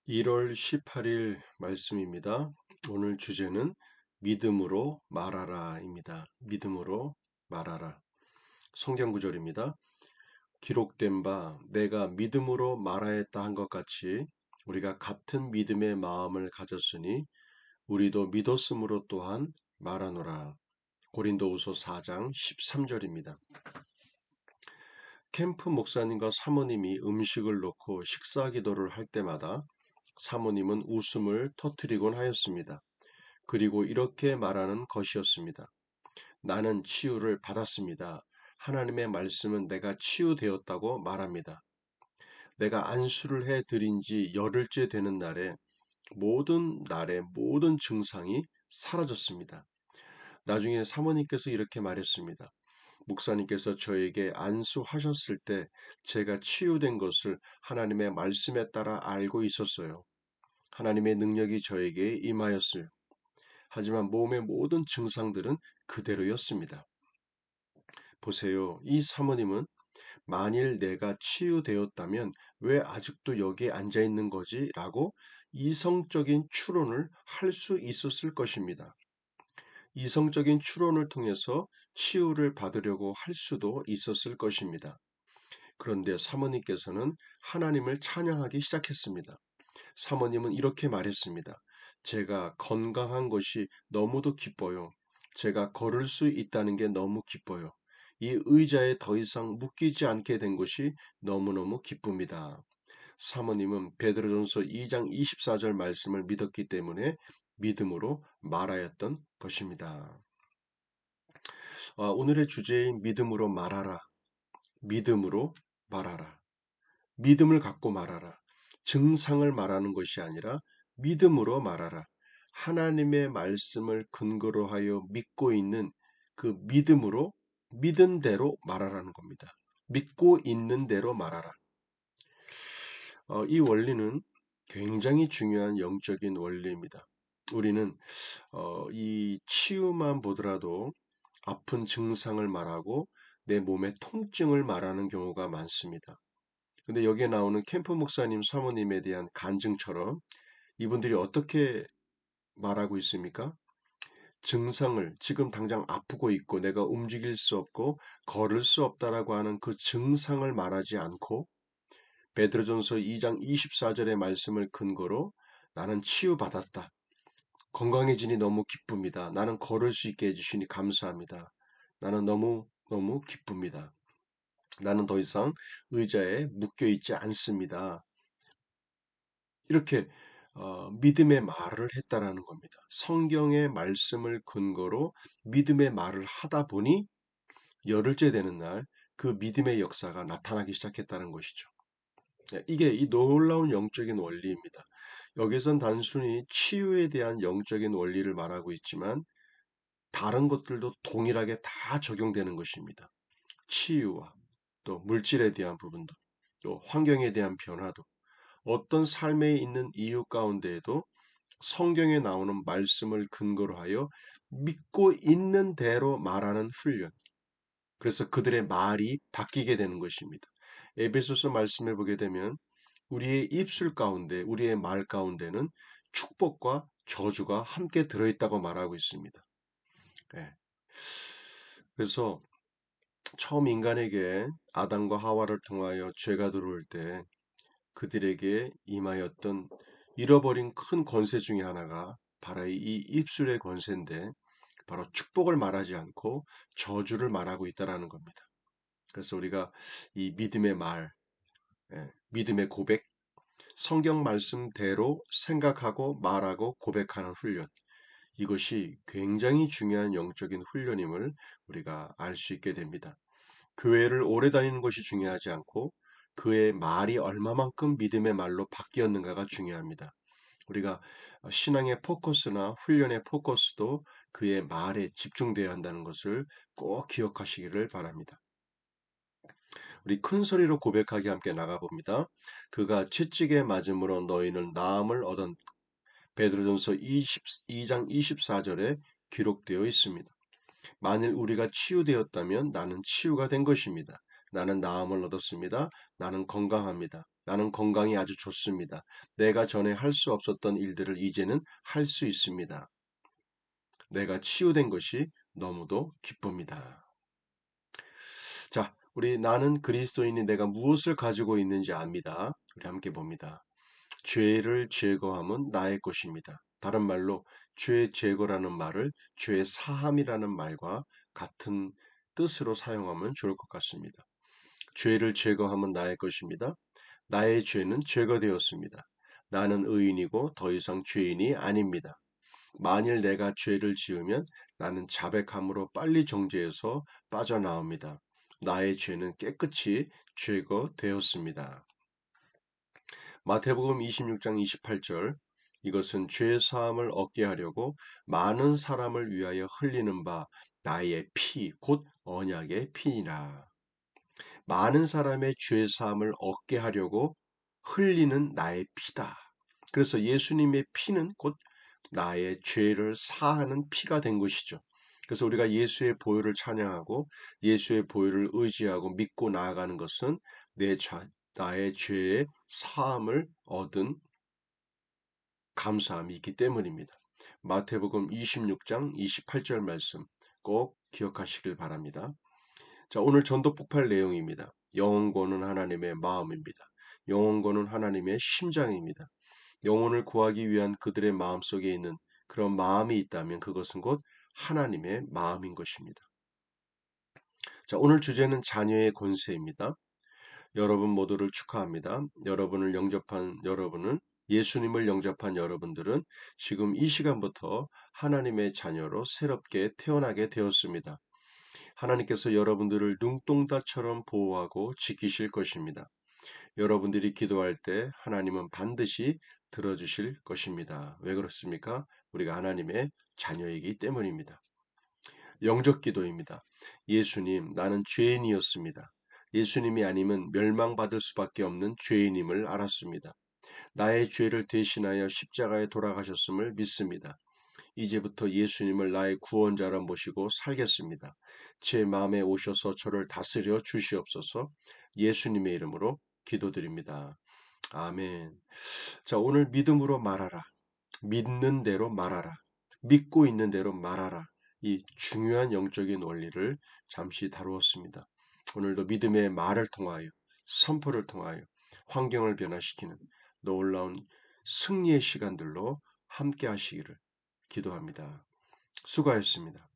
1월 18일 말씀입니다. 오늘 주제는 믿음으로 말하라입니다. 믿음으로 말하라. 성경 구절입니다. 기록된 바 내가 믿음으로 말하였다 한 것 같이 우리가 같은 믿음의 마음을 가졌으니 우리도 믿었으므로 또한 말하노라. 고린도후서 4장 13절입니다. 캠프 목사님과 사모님이 음식을 놓고 식사 기도를 할 때마다 사모님은 웃음을 터뜨리곤 하였습니다. 그리고 이렇게 말하는 것이었습니다. 나는 치유를 받았습니다. 하나님의 말씀은 내가 치유되었다고 말합니다. 내가 안수를 해 드린 지 열흘째 되는 날의 모든 증상이 사라졌습니다. 나중에 사모님께서 이렇게 말했습니다. 목사님께서 저에게 안수하셨을 때 제가 치유된 것을 하나님의 말씀에 따라 알고 있었어요. 하나님의 능력이 저에게 임하였어요. 하지만 몸의 모든 증상들은 그대로였습니다. 보세요. 이 사모님은 만일 내가 치유되었다면 왜 아직도 여기에 앉아 있는 거지? 라고 이성적인 추론을 할 수 있었을 것입니다. 이성적인 추론을 통해서 치유를 받으려고 할 수도 있었을 것입니다. 그런데 사모님께서는 하나님을 찬양하기 시작했습니다. 사모님은 이렇게 말했습니다. 제가 건강한 것이 너무도 기뻐요. 제가 걸을 수 있다는 게 너무 기뻐요. 이 의자에 더 이상 묶이지 않게 된 것이 너무너무 기쁩니다. 사모님은 베드로전서 2장 24절 말씀을 믿었기 때문에 믿음으로 말하였던 것입니다. 오늘의 주제인 믿음으로 말하라. 믿음으로 말하라. 믿음을 갖고 말하라. 증상을 말하는 것이 아니라 믿음으로 말하라. 하나님의 말씀을 근거로 하여 믿고 있는 그 믿음으로 믿은 대로 말하라는 겁니다. 믿고 있는 대로 말하라. 이 원리는 굉장히 중요한 영적인 원리입니다. 우리는 이 치유만 보더라도 아픈 증상을 말하고 내 몸의 통증을 말하는 경우가 많습니다. 근데 여기에 나오는 캠프 목사님, 사모님에 대한 간증처럼 이분들이 어떻게 말하고 있습니까? 증상을 지금 당장 아프고 있고 내가 움직일 수 없고 걸을 수 없다라고 하는 그 증상을 말하지 않고 베드로전서 2장 24절의 말씀을 근거로 나는 치유받았다. 건강해지니 너무 기쁩니다. 나는 걸을 수 있게 해주시니 감사합니다. 나는 너무 기쁩니다. 나는 더 이상 의자에 묶여 있지 않습니다. 이렇게 믿음의 말을 했다라는 겁니다. 성경의 말씀을 근거로 믿음의 말을 하다 보니 열흘째 되는 날 그 믿음의 역사가 나타나기 시작했다는 것이죠. 이게 이 놀라운 영적인 원리입니다. 여기선 단순히 치유에 대한 영적인 원리를 말하고 있지만 다른 것들도 동일하게 다 적용되는 것입니다. 치유와 또 물질에 대한 부분도 또 환경에 대한 변화도 어떤 삶에 있는 이유 가운데에도 성경에 나오는 말씀을 근거로 하여 믿고 있는 대로 말하는 훈련. 그래서 그들의 말이 바뀌게 되는 것입니다. 에베소서 말씀을 보게 되면 우리의 입술 가운데, 우리의 말 가운데는 축복과 저주가 함께 들어있다고 말하고 있습니다. 예. 그래서 처음 인간에게 아담과 하와를 통하여 죄가 들어올 때 그들에게 임하였던 잃어버린 큰 권세 중에 하나가 바로 이 입술의 권세인데 바로 축복을 말하지 않고 저주를 말하고 있다라는 겁니다. 그래서 우리가 이 믿음의 말, 믿음의 고백, 성경 말씀대로 생각하고 말하고 고백하는 훈련, 이것이 굉장히 중요한 영적인 훈련임을 우리가 알 수 있게 됩니다. 교회를 오래 다니는 것이 중요하지 않고 그의 말이 얼마만큼 믿음의 말로 바뀌었는가가 중요합니다. 우리가 신앙의 포커스나 훈련의 포커스도 그의 말에 집중되어야 한다는 것을 꼭 기억하시기를 바랍니다. 우리 큰 소리로 고백하기 함께 나가봅니다. 그가 채찍에 맞음으로 너희는 나음을 얻은 베드로전서 22장 24절에 기록되어 있습니다. 만일 우리가 치유되었다면 나는 치유가 된 것입니다. 나는 나음을 얻었습니다. 나는 건강합니다. 나는 건강이 아주 좋습니다. 내가 전에 할 수 없었던 일들을 이제는 할 수 있습니다. 내가 치유된 것이 너무도 기쁩니다. 자, 우리 나는 그리스도인이 내가 무엇을 가지고 있는지 압니다. 우리 함께 봅니다. 죄를 제거함은 나의 것입니다. 다른 말로 죄 제거라는 말을 죄 사함이라는 말과 같은 뜻으로 사용하면 좋을 것 같습니다. 죄를 제거함은 나의 것입니다. 나의 죄는 제거되었습니다. 나는 의인이고 더 이상 죄인이 아닙니다. 만일 내가 죄를 지으면 나는 자백함으로 빨리 정죄해서 빠져나옵니다. 나의 죄는 깨끗이 제거되었습니다. 마태복음 26장 28절 이것은 죄 사함을 얻게 하려고 많은 사람을 위하여 흘리는 바 나의 피 곧 언약의 피니라. 많은 사람의 죄 사함을 얻게 하려고 흘리는 나의 피다. 그래서 예수님의 피는 곧 나의 죄를 사하는 피가 된 것이죠. 그래서 우리가 예수의 보혈을 찬양하고 예수의 보혈을 의지하고 믿고 나아가는 것은 나의 죄의 사함을 얻은 감사함이 있기 때문입니다. 마태복음 26장 28절 말씀 꼭 기억하시길 바랍니다. 자, 오늘 전도 폭발 내용입니다. 영혼권은 하나님의 마음입니다. 영혼권은 하나님의 심장입니다. 영혼을 구하기 위한 그들의 마음속에 있는 그런 마음이 있다면 그것은 곧 하나님의 마음인 것입니다. 자, 오늘 주제는 자녀의 권세입니다. 여러분 모두를 축하합니다. 예수님을 영접한 여러분들은 지금 이 시간부터 하나님의 자녀로 새롭게 태어나게 되었습니다. 하나님께서 여러분들을 눈동자처럼 보호하고 지키실 것입니다. 여러분들이 기도할 때 하나님은 반드시 들어주실 것입니다. 왜 그렇습니까? 우리가 하나님의 자녀이기 때문입니다. 영적 기도입니다. 예수님, 나는 죄인이었습니다. 예수님이 아니면 멸망받을 수밖에 없는 죄인임을 알았습니다. 나의 죄를 대신하여 십자가에 돌아가셨음을 믿습니다. 이제부터 예수님을 나의 구원자로 모시고 살겠습니다. 제 마음에 오셔서 저를 다스려 주시옵소서. 예수님의 이름으로 기도드립니다. 아멘. 자, 오늘 믿음으로 말하라. 믿는 대로 말하라. 믿고 있는 대로 말하라. 이 중요한 영적인 원리를 잠시 다루었습니다. 오늘도 믿음의 말을 통하여 선포를 통하여 환경을 변화시키는 놀라운 승리의 시간들로 함께 하시기를 기도합니다. 수고하셨습니다.